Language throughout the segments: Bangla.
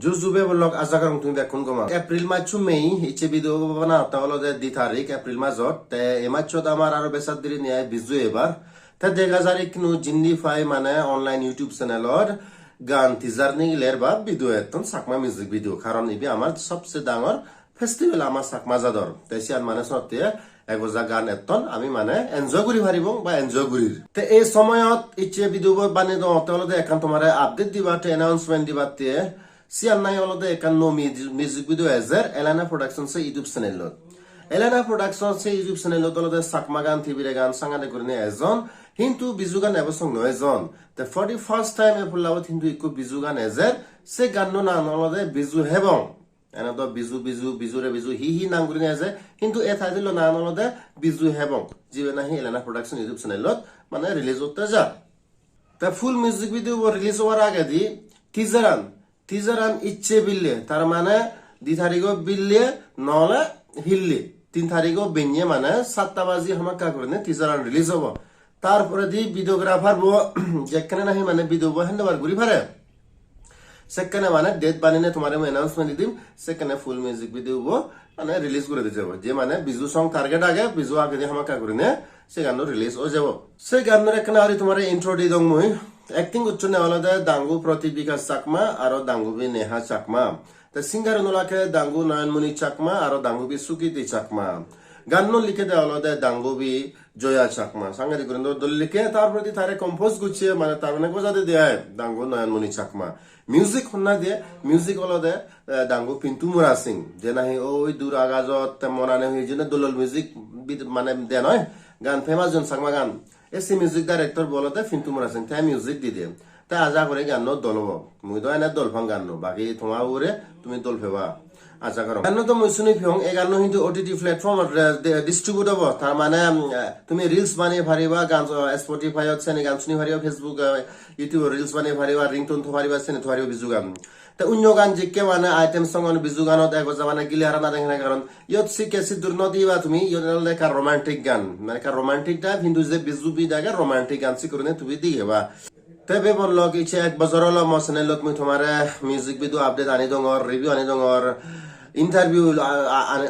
Juzube vlog azakarong tung da kun goma. April machu Mei iche video bana tawlo de di tarik April mazot te emacho damar aro besat diri niya bizu ebar. Ta dega jarik nu jindi fai মানে online YouTube channelor গান টিজার নিলের বা ভিডিও এতন চাকমা মিউজিক ভিডিও কারণ ইবি আমার সবচেয়ে ডাঙর ফেস্টিভ্যাল আমার চাকমা জাদর তাইছি আর মানে সত্যি একবজা গান এতন আমি মানে এনজয় করি ভারিব বা এনজয় করি তে এই সময়ত ইচ্ছে ভিডিও বানি দ তলতে একান তোমারে আপডেট দিবাতে অ্যানাউন্সমেন্ট দিবাতে সিয়ার নাই অলতে একান নো মিউজিক ভিডিও এজার Alayna productions YouTube channel ALAYNA productions YouTube channel তলতে চাকমা গান টিভিরে গান সাঙ্গানে করিনে এজন কিন্তু বিজু গান এবসং নয় জন the 41st time e pullawt hindu ikko bizu gan ezer se ganno na nolode bizu hebong ena do bizure bizu hi nangurine eze কিন্তু এ থাইদিল না নলদে বিজু হেবং জিবে নাহি ALAYNA প্রোডাকশন ইউটিউব চ্যানেলত মানে রিলিজ হতে যা তা ফুল মিউজিক ভিডিও রিলিজ হওয়ার আগে দি টিজারান ইচ্ছে বিল্লে তার মানে দি তারিখ বিল্লে নলে হিল্লে 3 তারিখ বেনিয়ে মানে 7টা বাজি হামাকা করে টিজারান রিলিজ হবো তারপরে দি ভিডিওগ্রাফার বো যেখানে নাহি মানে ভিডিও বো হ্যান্ডওভার করি পারে সেখানে মানে ডেট বানিয়ে তোমারে আমি অ্যানাউন্সমেন্ট দিম সেখানে ফুল মিউজিক ভিডিও বো মানে রিলিজ করে দিয়ে যাব যে মানে বিজু সং টার্গেট আগে বিজু আগে দি হামাকা করি নে সে গান রিলিজ হয়ে যাব সে গানের এখানে আরি তোমারে ইন্ট্রো দি দং মুই অ্যাক্টিং উচ্চ নে আলাদা দাঙ্গু প্রতিবিকাশ চাকমা আর দাঙ্গুবি নেহা চাকমা তা সিঙ্গার নোলাকে দাঙ্গু নয়নমণি চাকমা আর দাঙ্গুবি সুকিতি চাকমা গান লিখে দেওয়া হলো দাঙ্গবি জয়া চাকমা সাংঘাতিক দল লিখে তারপর তারে কম্পোজ গুছিয়ে মানে তার মানে বোঝাতে দেয় দাঙ্গু নয়নমণি চাকমা মিউজিক শুনা দিয়ে মিউজিক হলো দে দাঙ্গু পিন্টু মুরা সিং যে নাহি ওই দূর আগাজত মনানে হয়ে যে দোলল মিউজিক মানে দে নয় গান ফেমাস জন চাকমা গান এসি মিউজিক ডাইরেক্টর বলো দে পিন্টু মুরা সিং তাই মিউজিক দি দিয়ে তাই আজা করে গান দলব মুই তো এনে দল ফাং গান বাকি তোমার উরে তুমি দল ফেবা আশা করো গান তো মই শুনি ফিয়ং এই গান কিন্তু ওটিটি প্ল্যাটফর্ম ডিস্ট্রিবিউট হবো তার মানে তুমি রিলস বানিয়ে পারিবা গান স্পটিফাই হচ্ছে গান শুনি পারিবা ফেসবুক ইউটিউব রিলস বানিয়ে পারিবা রিংটোন তো পারিবা সেনে তো পারিবা বিজু গান তা অন্য গান জিকে মানে আইটেম সং বিজু গানত একজা মানে গিলে হারা না দেখে কারণ ইয়ত সিকে সিদ্ধুর নদিবা তুমি ইয়ত লেখা রোমান্টিক গান মানে রোমান্টিক টাইপ হিন্দু যে বিজু বি জায়গা রোমান্টিক গান সি করে তুমি দিয়েবা তবে বললো ইচ্ছে এক বছর হলো মো চ্যানেলত মুই তোমারে মিউজিক ভিডিও আপডেট আনি দঙর রিভিউ আনি দঙর ইন্টারভিউ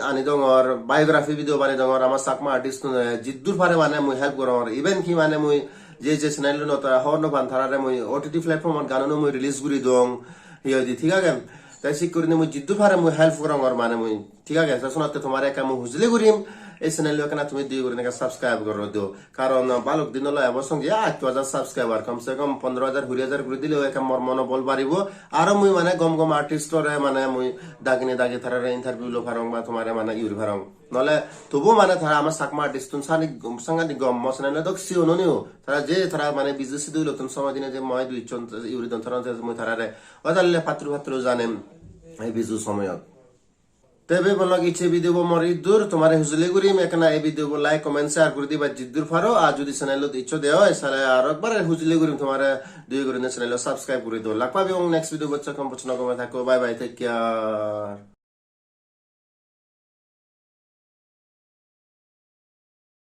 আনি দঙর বায়োগ্রাফি ভিডিও বানি দঙর আমার চাকমা আর্টিস্ট জিদ্দুর ফারে মানে মুই হেল্প করঙর ইভেন কি মানে মুই যে চ্যানেল নতা হর্ন বান্ধারারে মুই ওটিটি প্ল্যাটফর্মত গানো মুই রিলিজ করি দং হিয়দি ঠিক আছে তাই শিক করি মুই জিদ্দুর ফারে মুই হেল্প করঙর মানে মুই ঠিক আছে শোনাতে তোমার একা মুই হুজলে করিম এই চ্যানেল কেনা তুমি দিয়ে করে সাবস্ক্রাইব করে দিও কারণ বালক দিন হলো এবছর 8,000 সাবস্ক্রাইবার কমসে কম 15,000 20,000 করে দিলেও একা মোর মনোবল বাড়িব আর মুই মানে গম আর্টিস্টরে মানে মুই দাগি থারারে ইন্টারভিউ লো ফারং বা তোমারে মানে ইউর ফারং নলে তবু মানে তারা আমার চাকমা আর্টিস্ট সাংঘাতিক গম চ্যানেল দক সিওনিও তারা যে তারা মানে বিজনেস দিল নতুন সময় দিনে যে মই দুই ইউরি দন্তরন মুই তারারে ওদালে পাত্র জানেন এই বিজু সময়ত তবে বললো ইচ্ছে ভিডিও মরি দূর তোমার হুজলে করি এখানে এই ভিডিও লাইক কমেন্ট শেয়ার করে দিবা জিদ্দুর ফারো আর যদি চ্যানেলত ইচ্ছা দেওয়া হয় তাহলে আর একবার হুজলে করি তোমার দুই করে চ্যানেল সাবস্ক্রাইব করে দিও লাগবে এবং নেক্সট ভিডিও বাচ্চা কম পছন্দ কমে থাকো বাই বাই টেক কেয়ার